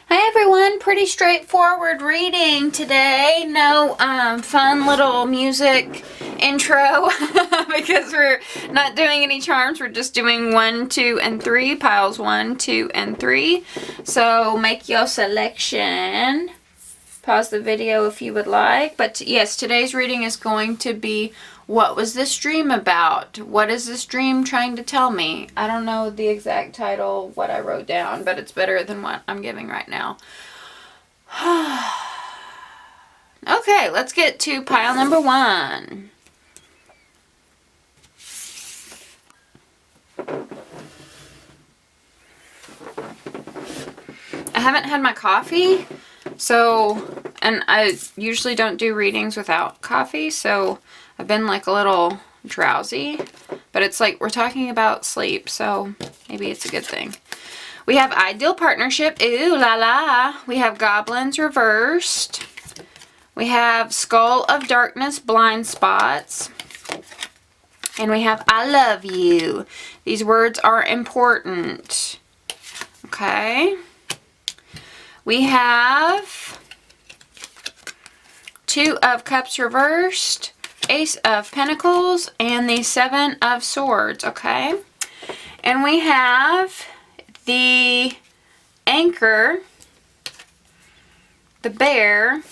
Hi everyone, pretty straightforward reading today. No fun little music intro because we're not doing any charms. We're just doing 1, 2, and 3, piles 1, 2, and 3. So make your selection. Pause the video if you would like. But yes, today's reading is going to be, what was this dream about? What is this dream trying to tell me? I don't know the exact title, what I wrote down, but it's better than what I'm giving right now. Okay, let's get to pile number 1. I haven't had my coffee, and I usually don't do readings without coffee, so I've been like a little drowsy, but it's like we're talking about sleep, so maybe it's a good thing. We have Ideal Partnership, ooh la la. We have Goblins reversed. We have Skull of Darkness, Blind Spots. And we have I love you. These words are important. Okay. We have Two of Cups reversed, Ace of Pentacles, and the Seven of Swords, okay? And we have the Anchor, the Bear,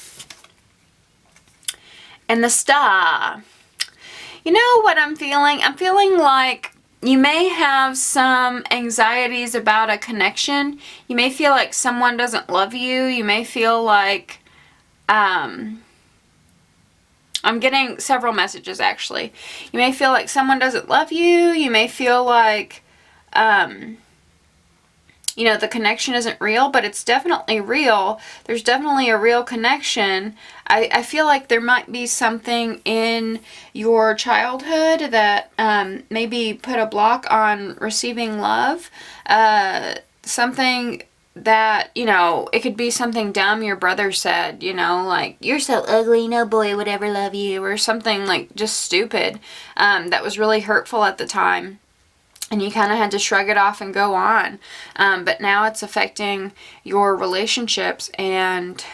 and the Star. You know what I'm feeling? I'm feeling like you may have some anxieties about a connection. You may feel like someone doesn't love you. You may feel like, I'm getting several messages actually. You may feel like someone doesn't love you. You may feel like, you know, the connection isn't real, but it's definitely real. There's definitely a real connection. I feel like there might be something in your childhood that maybe put a block on receiving love. Something that, you know, it could be something dumb your brother said, you know, like, you're so ugly, no boy would ever love you, or something like just stupid that was really hurtful at the time. And you kind of had to shrug it off and go on. But now it's affecting your relationships and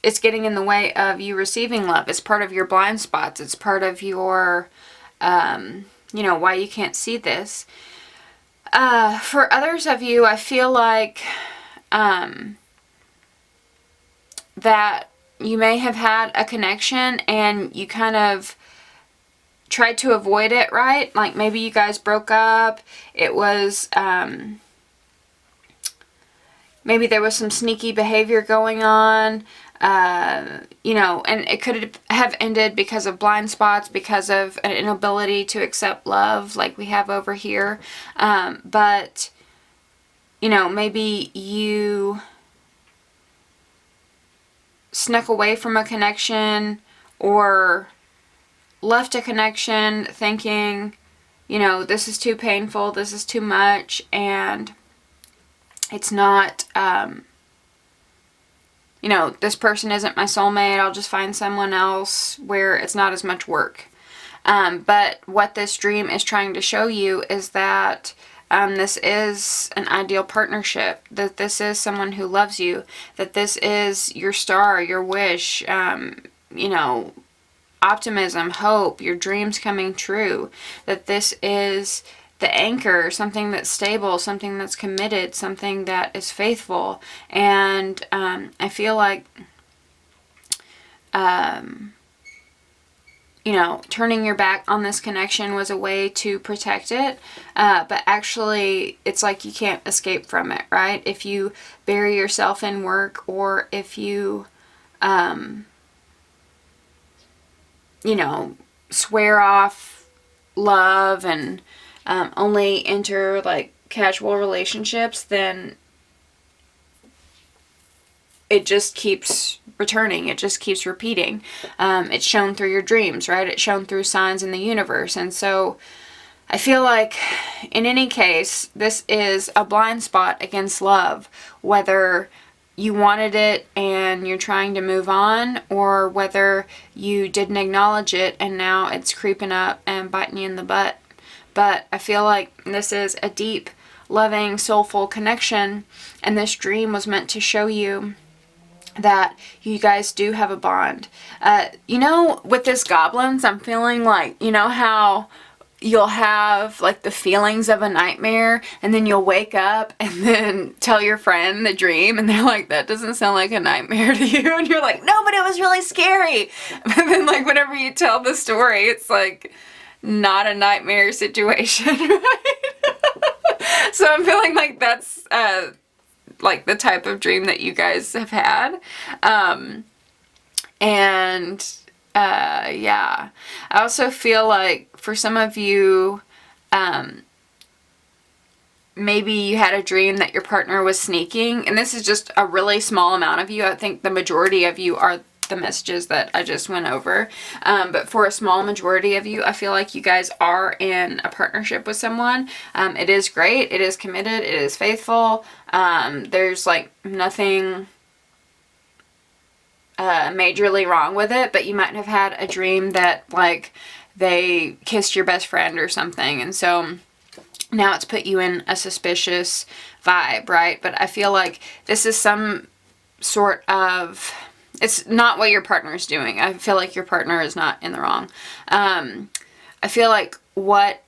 it's getting in the way of you receiving love. It's part of your blind spots. It's part of your, you know, why you can't see this. For others of you, I feel like that you may have had a connection and you kind of tried to avoid it, right? Like maybe you guys broke up. It was, maybe there was some sneaky behavior going on, you know, and it could have ended because of blind spots, because of an inability to accept love like we have over here. But, you know, maybe you snuck away from a connection or left a connection thinking, you know, this is too painful, this is too much, and it's not, you know, this person isn't my soulmate, I'll just find someone else where it's not as much work. But what this dream is trying to show you is that this is an ideal partnership, that this is someone who loves you, that this is your star, your wish, you know, optimism, hope, your dreams coming true, that this is the anchor, something that's stable, something that's committed, something that is faithful. And I feel like, you know, turning your back on this connection was a way to protect it, but actually it's like you can't escape from it, right? If you bury yourself in work, or if you, you know, swear off love and only enter like casual relationships, then it just keeps returning. It just keeps repeating. It's shown through your dreams, right? It's shown through signs in the universe. And so I feel like in any case, this is a blind spot against love, whether you wanted it and you're trying to move on, or whether you didn't acknowledge it and now it's creeping up and biting you in the butt. but I feel like this is a deep, loving, soulful connection, and this dream was meant to show you that you guys do have a bond. You know, with this goblins, I'm feeling like, you know how you'll have like the feelings of a nightmare, and then you'll wake up and then tell your friend the dream, and they're like, that doesn't sound like a nightmare to you, and you're like, no, but it was really scary. But then like whenever you tell the story, it's like not a nightmare situation, right? So I'm feeling like that's like the type of dream that you guys have had. Yeah, I also feel like for some of you, maybe you had a dream that your partner was sneaking, and this is just a really small amount of you. I think the majority of you are the messages that I just went over. But for a small majority of you, I feel like you guys are in a partnership with someone. It is great. It is committed. It is faithful. There's like nothing majorly wrong with it, but you might have had a dream that like they kissed your best friend or something, and so now it's put you in a suspicious vibe, right? But I feel like this is some sort of, it's not what your partner is doing. I feel like your partner is not in the wrong. I feel like what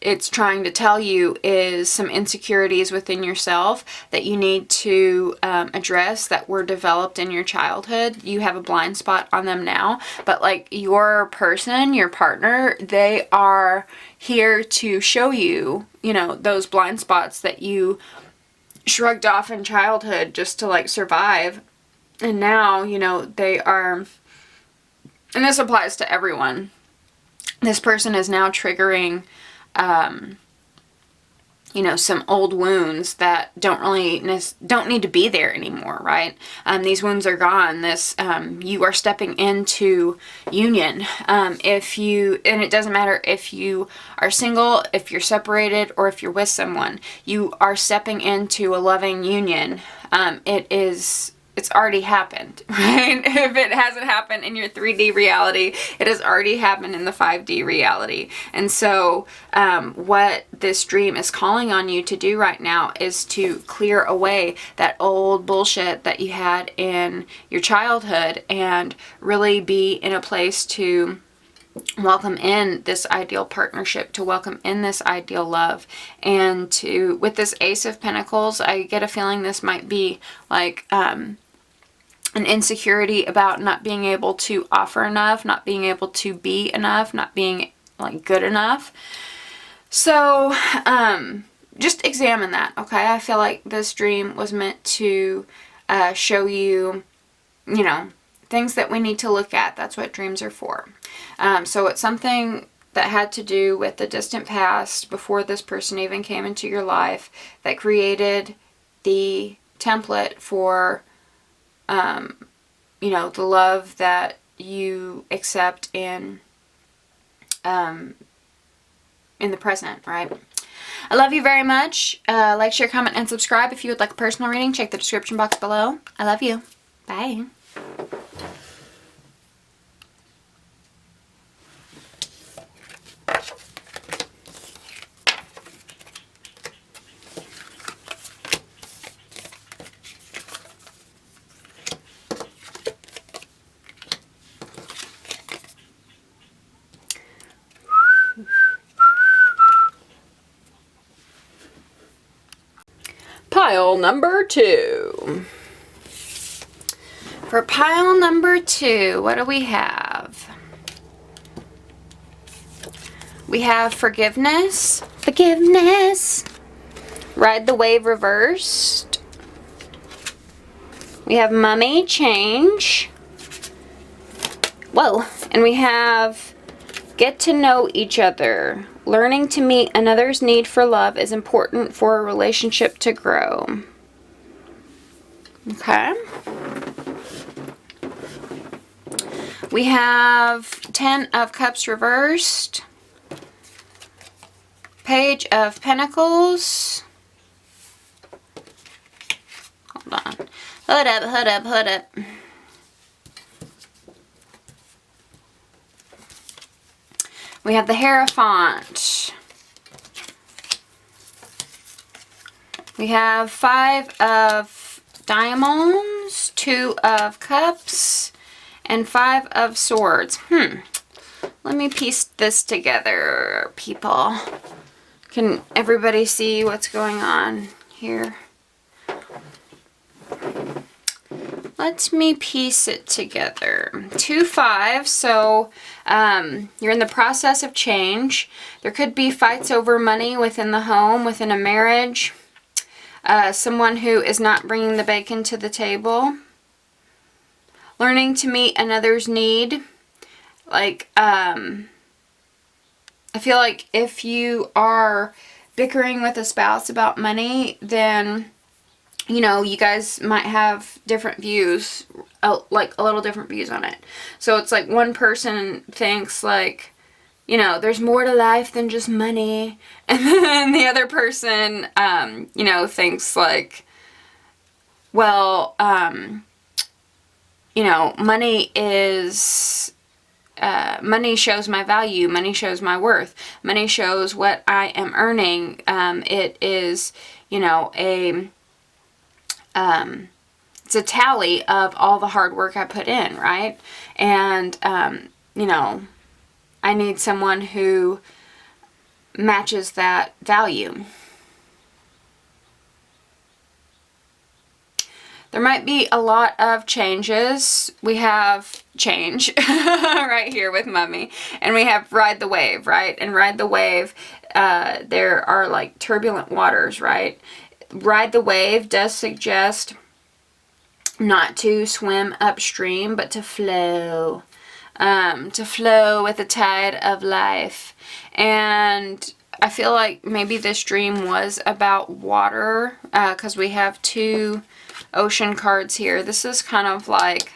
it's trying to tell you is some insecurities within yourself that you need to address that were developed in your childhood. You have a blind spot on them now, but like your person, your partner, they are here to show you, you know, those blind spots that you shrugged off in childhood just to like survive. And now, you know, they are, and this applies to everyone, this person is now triggering you know, some old wounds that don't need to be there anymore, right? These wounds are gone. You are stepping into union. And it doesn't matter if you are single, if you're separated, or if you're with someone, you are stepping into a loving union. It's already happened, right? If it hasn't happened in your 3D reality, it has already happened in the 5D reality. And so what this dream is calling on you to do right now is to clear away that old bullshit that you had in your childhood and really be in a place to welcome in this ideal partnership, to welcome in this ideal love. And with this Ace of Pentacles, I get a feeling this might be like an insecurity about not being able to offer enough, not being able to be enough, not being like good enough. So just examine that, okay? I feel like this dream was meant to show you, you know, things that we need to look at. That's what dreams are for. So it's something that had to do with the distant past, before this person even came into your life, that created the template for you know, the love that you accept in the present, right? I love you very much. Like, share, comment, and subscribe. If you would like a personal reading, check the description box below. I love you. Bye. Pile number 2. For pile number 2, what do we have? We have forgiveness. Forgiveness. Ride the wave reversed. We have mummy change. Whoa. And we have get to know each other. Learning to meet another's need for love is important for a relationship to grow. Okay. We have 10 of Cups reversed. Page of Pentacles. Hold on. Hold up, hold up, hold up. We have the Hierophant. We have 5 of diamonds, 2 of cups, and 5 of swords. Let me piece this together, people. Can everybody see what's going on here? Let me piece it together. 2 5, so you're in the process of change. There could be fights over money within the home, within a marriage. Someone who is not bringing the bacon to the table. Learning to meet another's need. Like, I feel like if you are bickering with a spouse about money, then, you know, you guys might have different views, like a little different views on it. So it's like one person thinks like, you know, there's more to life than just money. And then the other person, you know, thinks like, well, you know, money is, money shows my value. Money shows my worth. Money shows what I am earning. It is, you know, it's a tally of all the hard work I put in, right? And, you know, I need someone who matches that value. There might be a lot of changes. We have change right here with Mummy. And we have ride the wave, right? And ride the wave, there are like turbulent waters, right? Ride the wave does suggest not to swim upstream, but to flow. To flow with the tide of life. And I feel like maybe this dream was about water, because we have 2 ocean cards here. This is kind of like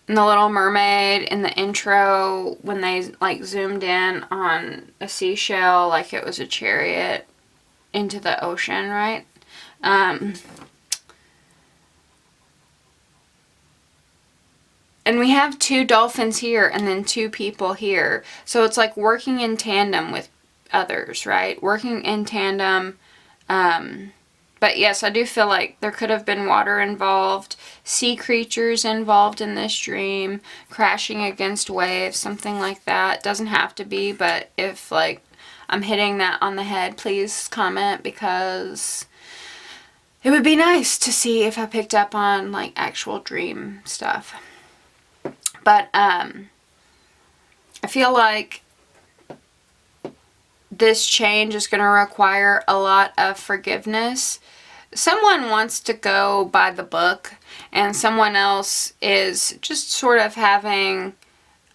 in The Little Mermaid in the intro when they like zoomed in on a seashell like it was a chariot into the ocean, right? And we have 2 dolphins here and then 2 people here. So it's like working in tandem with others, right? Working in tandem. But yes, I do feel like there could have been water involved, sea creatures involved in this dream, crashing against waves, something like that. Doesn't have to be, but if like I'm hitting that on the head, please comment, because it would be nice to see if I picked up on like actual dream stuff. But I feel like this change is going to require a lot of forgiveness. Someone wants to go by the book, and someone else is just sort of having,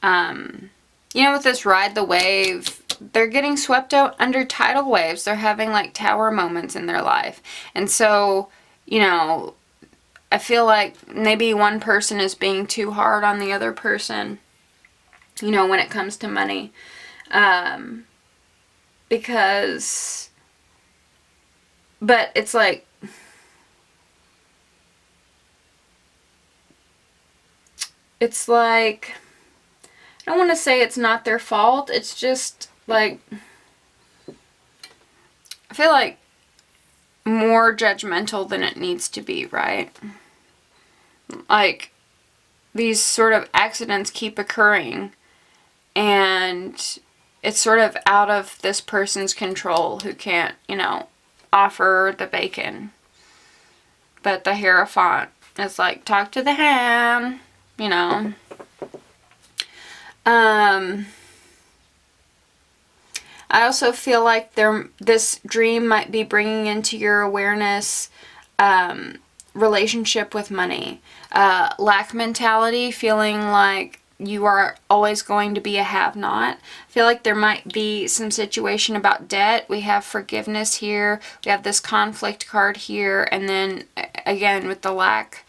you know, with this ride the wave, they're getting swept out under tidal waves. They're having like tower moments in their life. And so, you know, I feel like maybe one person is being too hard on the other person, you know, when it comes to money. Because, but it's like, I don't want to say it's not their fault. It's just like, I feel like more judgmental than it needs to be, right? Like, these sort of accidents keep occurring, and it's sort of out of this person's control who can't, you know, offer the bacon. But the Hierophant is like, talk to the ham, you know. I also feel like this dream might be bringing into your awareness relationship with money. Lack mentality, feeling like you are always going to be a have-not. I feel like there might be some situation about debt. We have forgiveness here. We have this conflict card here. And then, again, with the lack.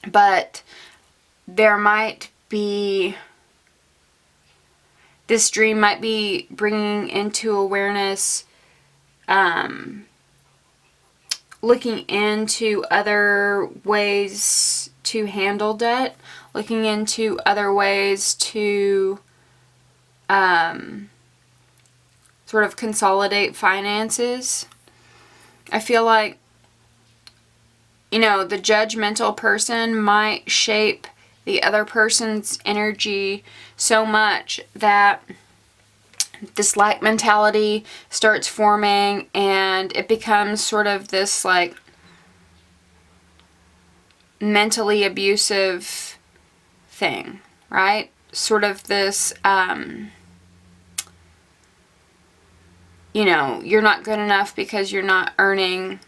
But there might be... This dream might be bringing into awareness, looking into other ways to handle debt, looking into other ways to sort of consolidate finances. I feel like, you know, the judgmental person might shape the other person's energy so much that this like mentality starts forming, and it becomes sort of this like mentally abusive thing, right? Sort of this, you know, you're not good enough because you're not earning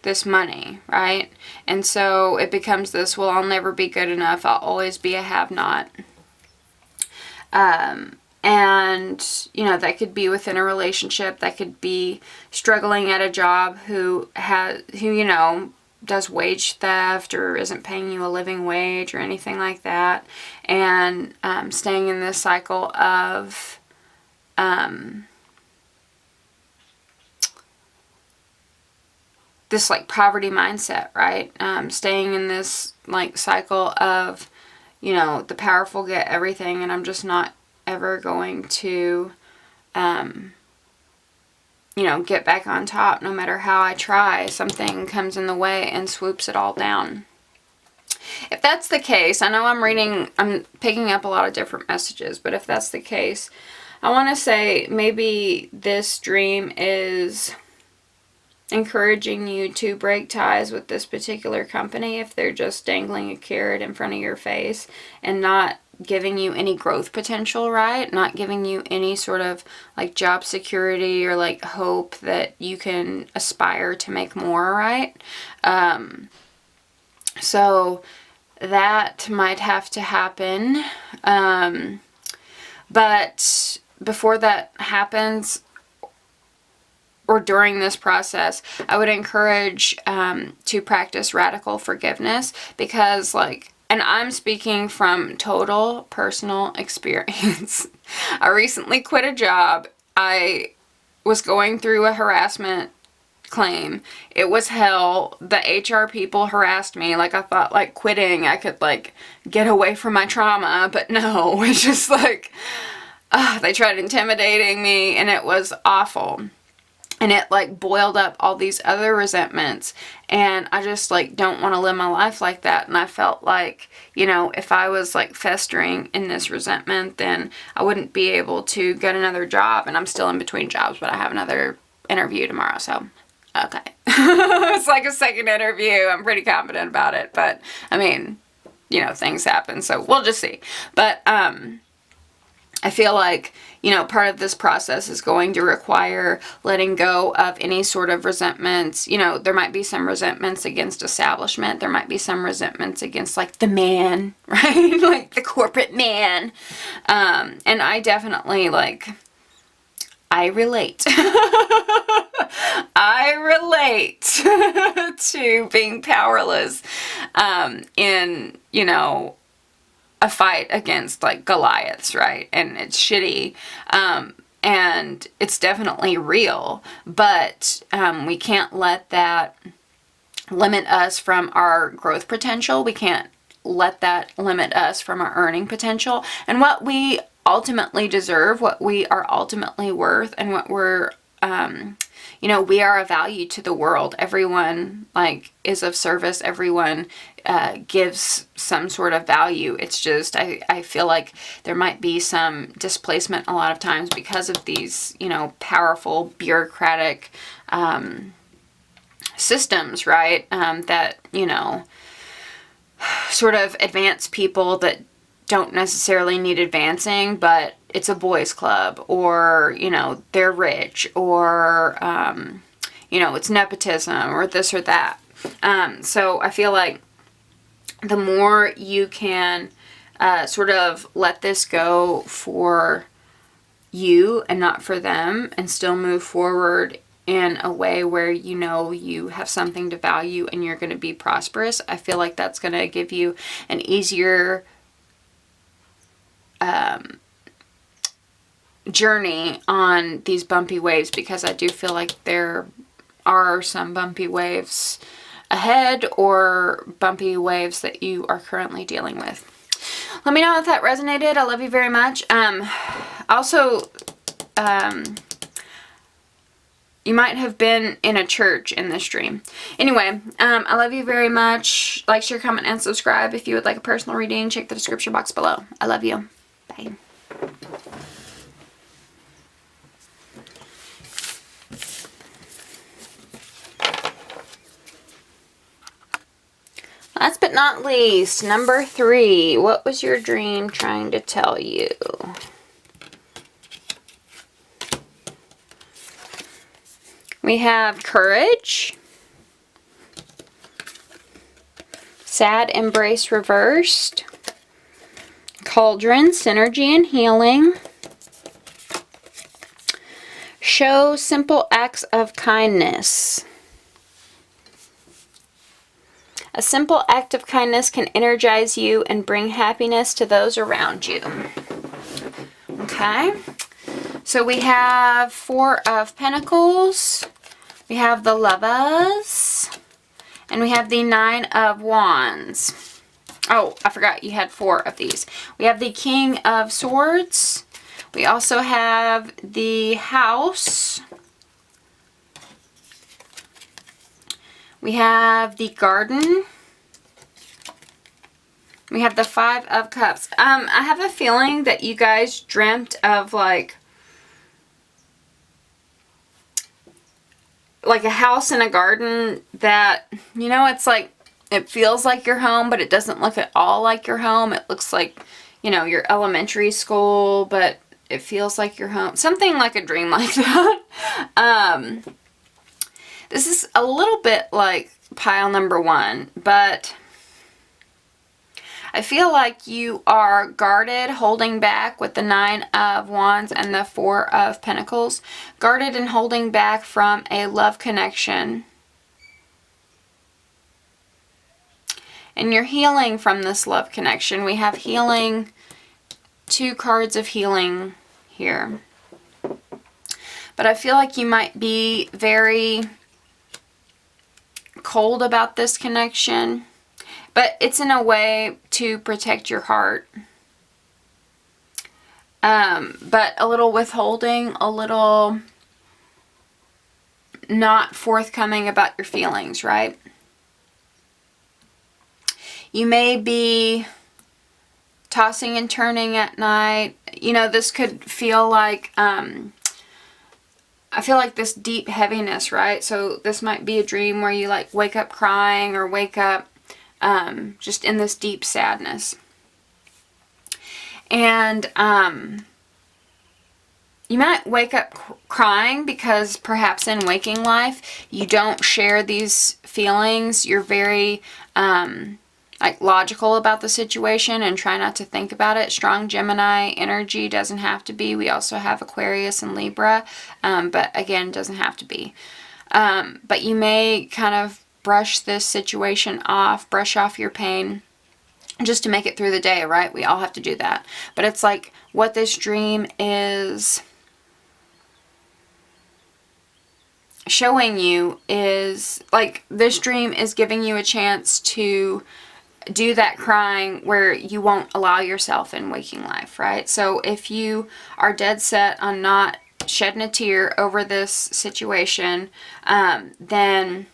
this money, right? And so it becomes this, well, I'll never be good enough. I'll always be a have-not. And, you know, that could be within a relationship. That could be struggling at a job who, you know, does wage theft or isn't paying you a living wage or anything like that. And staying in this cycle of this like poverty mindset, right? Staying in this like cycle of, you know, the powerful get everything and I'm just not ever going to, you know, get back on top no matter how I try. Something comes in the way and swoops it all down. If that's the case, I know I'm picking up a lot of different messages, but if that's the case, I want to say maybe this dream is encouraging you to break ties with this particular company if they're just dangling a carrot in front of your face and not giving you any growth potential, right? Not giving you any sort of like job security or like hope that you can aspire to make more, right? So that might have to happen. But before that happens, or during this process, I would encourage to practice radical forgiveness, because like, and I'm speaking from total personal experience. I recently quit a job. I was going through a harassment claim. It was hell. The HR people harassed me. Like, I thought like quitting, I could like get away from my trauma, but no, it's just like, they tried intimidating me and it was awful. And it like boiled up all these other resentments, and I just like don't want to live my life like that. And I felt like, you know, if I was like festering in this resentment, then I wouldn't be able to get another job. And I'm still in between jobs, but I have another interview tomorrow, so okay. It's like a second interview. I'm pretty confident about it, but I mean, you know, things happen, so we'll just see. But I feel like, you know, part of this process is going to require letting go of any sort of resentments. You know, there might be some resentments against establishment. There might be some resentments against, like, the man, right? Like, the corporate man. And I definitely, like, I relate. I relate to being powerless in, you know, a fight against like Goliaths, right? And it's shitty. And it's definitely real, but we can't let that limit us from our growth potential. We can't let that limit us from our earning potential and what we ultimately deserve, what we are ultimately worth, and what we're, you know, we are a value to the world. Everyone like is of service. Everyone gives some sort of value. It's just, I feel like there might be some displacement a lot of times because of these, you know, powerful bureaucratic systems, right? That, you know, sort of advance people that don't necessarily need advancing, but it's a boys club, or, you know, they're rich, or, you know, it's nepotism, or this or that. So I feel like the more you can sort of let this go for you and not for them, and still move forward in a way where you know you have something to value and you're going to be prosperous, I feel like that's going to give you an easier journey on these bumpy waves, because I do feel like there are some bumpy waves ahead, or bumpy waves that you are currently dealing with. Let me know if that resonated. I love you very much. Also, you might have been in a church in this dream. Anyway, I love you very much. Like, share, comment, and subscribe. If you would like a personal reading, check the description box below. I love you. Bye. Last but not least, number 3. What was your dream trying to tell you? We have courage, sad embrace reversed, cauldron, synergy and healing, show simple acts of kindness. A simple act of kindness can energize you and bring happiness to those around you. Okay, so we have 4 of Pentacles, we have the Lovers, and we have the 9 of Wands. Oh, I forgot you had 4 of these. We have the King of Swords. We also have the House. We have the Garden. We have the 5 of Cups. I have a feeling that you guys dreamt of like a house and a garden that, you know, it's like, it feels like your home, but it doesn't look at all like your home. It looks like, you know, your elementary school, but it feels like your home. Something like a dream like that. This is a little bit like pile number 1, but I feel like you are guarded, holding back with the 9 of Wands and the 4 of Pentacles. Guarded and holding back from a love connection. And you're healing from this love connection. We have healing, 2 cards of healing here. But I feel like you might be very cold about this connection. But it's in a way to protect your heart. But a little withholding, a little not forthcoming about your feelings, right? You may be tossing and turning at night. You know, this could feel like, I feel like this deep heaviness, right? So this might be a dream where you like wake up crying or wake up just in this deep sadness. And you might wake up crying because perhaps in waking life you don't share these feelings. You're very like logical about the situation and try not to think about it. Strong Gemini energy, doesn't have to be. We also have Aquarius and Libra, but again, doesn't have to be. But you may kind of brush this situation off, brush off your pain just to make it through the day, right? We all have to do that. But it's like what this dream is showing you is like this dream is giving you a chance to do that crying where you won't allow yourself in waking life, right? So if you are dead set on not shedding a tear over this situation, then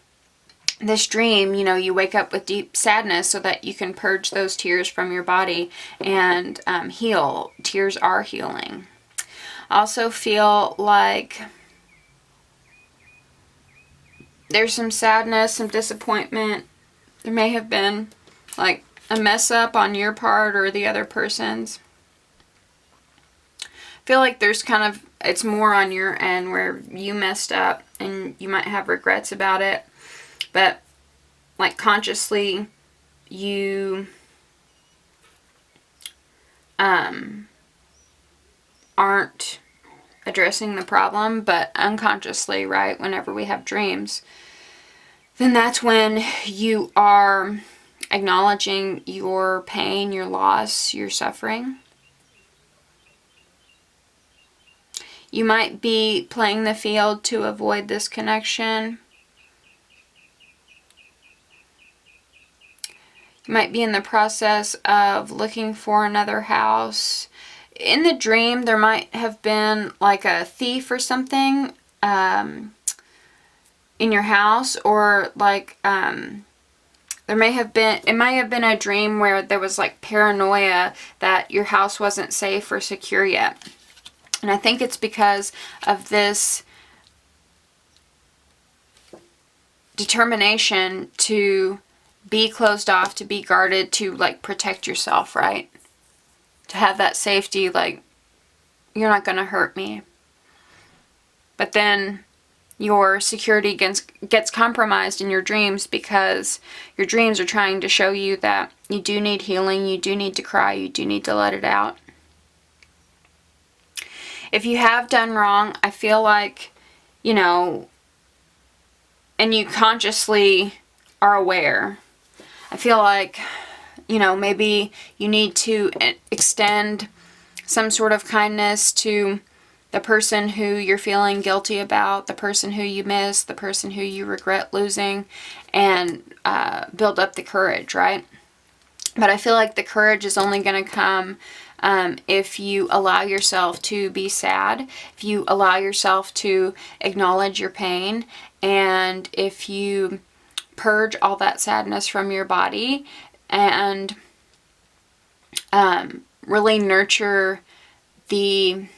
this dream, you know, you wake up with deep sadness so that you can purge those tears from your body and heal. Tears are healing. Also feel like there's some sadness, some disappointment. There may have been like a mess up on your part or the other person's. I feel like there's kind of, it's more on your end where you messed up and you might have regrets about it. But like consciously you aren't addressing the problem, but unconsciously, right, whenever we have dreams, then that's when you are acknowledging your pain, your loss, your suffering. You might be playing the field to avoid this connection. You might be in the process of looking for another house. In the dream, there might have been like a thief or something in your house, or like it may have been a dream where there was like paranoia that your house wasn't safe or secure yet. And I think it's because of this determination to be closed off, to be guarded, to like protect yourself, right? To have that safety, like, you're not going to hurt me. But then your security gets compromised in your dreams, because your dreams are trying to show you that you do need healing, you do need to cry, you do need to let it out. If you have done wrong, I feel like, you know, and you consciously are aware, I feel like, you know, maybe you need to extend some sort of kindness to the person who you're feeling guilty about, the person who you miss, the person who you regret losing, and build up the courage, right? But I feel like the courage is only going to come if you allow yourself to be sad, if you allow yourself to acknowledge your pain, and if you purge all that sadness from your body and really nurture be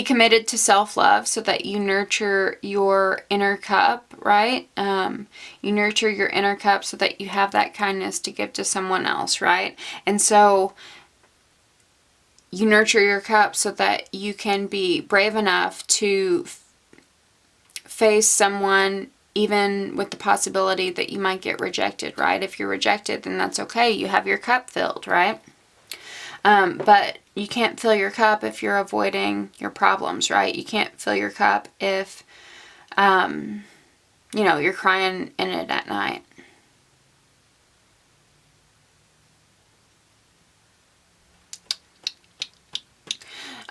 committed to self-love, so that you nurture your inner cup, right? You nurture your inner cup so that you have that kindness to give to someone else, right? And so you nurture your cup so that you can be brave enough to face someone, even with the possibility that you might get rejected, right? If you're rejected, then that's okay. You have your cup filled, right? But you can't fill your cup if you're avoiding your problems, right? You can't fill your cup if, you know, you're crying in it at night.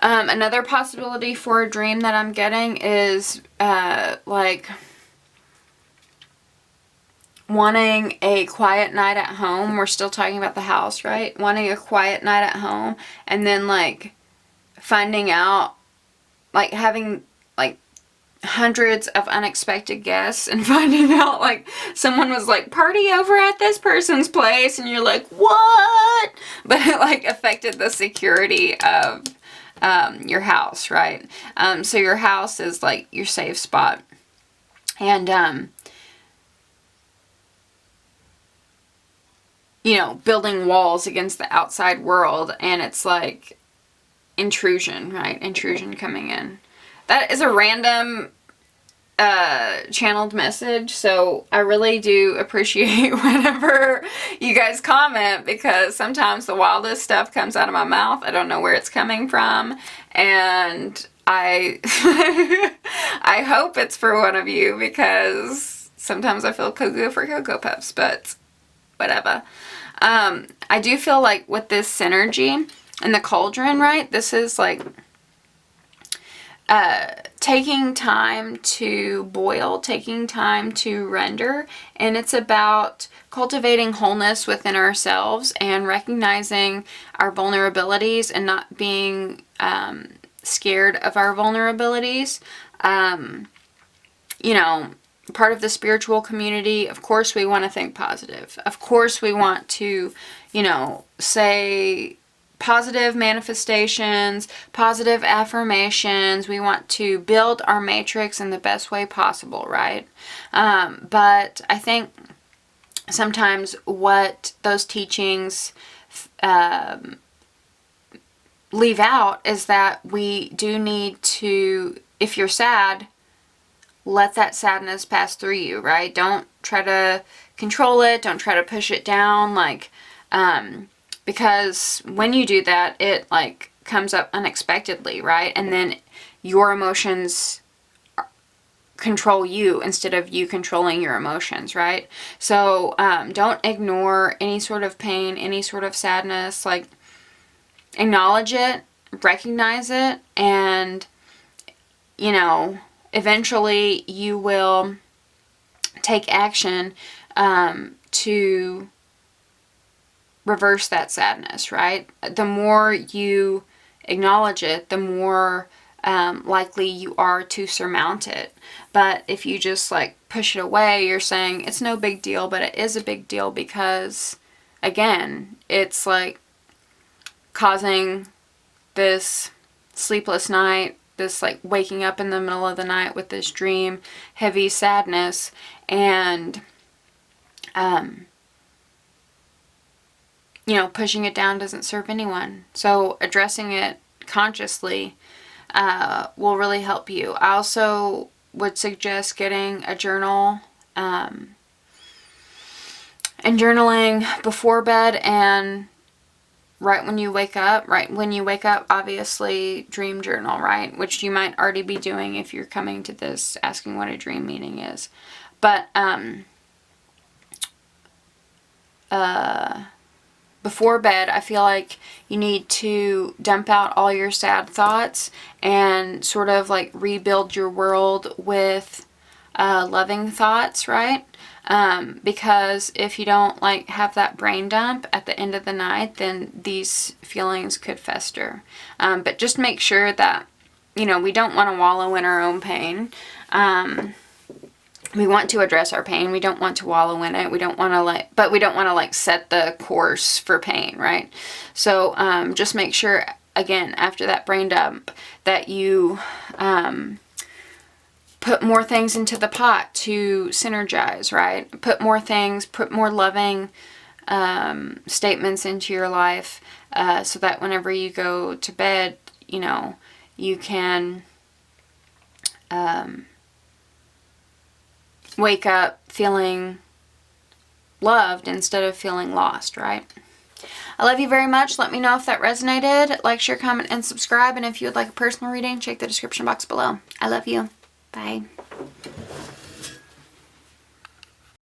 Another possibility for a dream that I'm getting is, like, wanting a quiet night at home. We're still talking about the house, right? Wanting a quiet night at home, and then like finding out, like having like hundreds of unexpected guests, and finding out like someone was like, party over at this person's place, and you're like, what? But it like affected the security of your house, right? So your house is like your safe spot. And you know, building walls against the outside world, and it's like intrusion, right? Intrusion coming in. That is a random channeled message, so I really do appreciate whenever you guys comment, because sometimes the wildest stuff comes out of my mouth. I don't know where it's coming from, and I I hope it's for one of you, because sometimes I feel cuckoo for Cocoa Puffs, but whatever. I do feel like with this synergy and the cauldron, right, this is like taking time to boil, taking time to render, and it's about cultivating wholeness within ourselves and recognizing our vulnerabilities and not being scared of our vulnerabilities. You know, part of the spiritual community, of course we want to think positive. Of course we want to, you know, say positive manifestations, positive affirmations. We want to build our matrix in the best way possible, right? But I think sometimes what those teachings leave out is that we do need to, if you're sad, let that sadness pass through you, right? Don't try to control it. Don't try to push it down, like, because when you do that, it like comes up unexpectedly, right? And then your emotions control you instead of you controlling your emotions, right? So don't ignore any sort of pain, any sort of sadness. Like, acknowledge it, recognize it, and, you know, eventually you will take action to reverse that sadness, right? The more you acknowledge it, the more likely you are to surmount it. But if you just like push it away, you're saying it's no big deal, but it is a big deal because, again, it's like causing this sleepless night, this like waking up in the middle of the night with this dream, heavy sadness, and you know, pushing it down doesn't serve anyone. So addressing it consciously will really help you. I also would suggest getting a journal and journaling before bed and right when you wake up. Right when you wake up, obviously dream journal, right? Which you might already be doing if you're coming to this asking what a dream meaning is. But before bed, I feel like you need to dump out all your sad thoughts and sort of like rebuild your world with loving thoughts, right? Because if you don't like have that brain dump at the end of the night, then these feelings could fester. But just make sure that, you know, we don't want to wallow in our own pain. We want to address our pain. We don't want to wallow in it. We don't want to but we don't want to like set the course for pain, right? So just make sure, again, after that brain dump, that you put more things into the pot to synergize, right? Put more things, put more loving statements into your life so that whenever you go to bed, you know, you can wake up feeling loved instead of feeling lost, right? I love you very much. Let me know if that resonated. Like, share, comment, and subscribe. And if you would like a personal reading, check the description box below. I love you. Bye.